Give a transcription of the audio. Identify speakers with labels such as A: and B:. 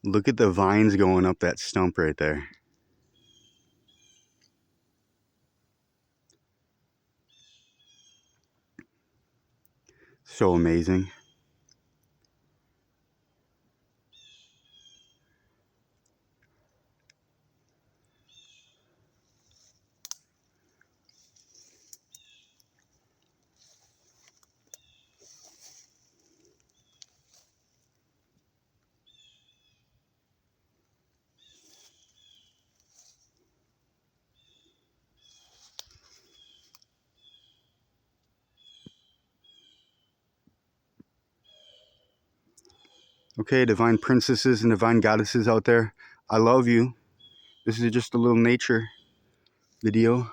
A: Look at the vines going up that stump right there. So amazing. Okay, divine princesses and divine goddesses out there, I love you. This is just a little nature video.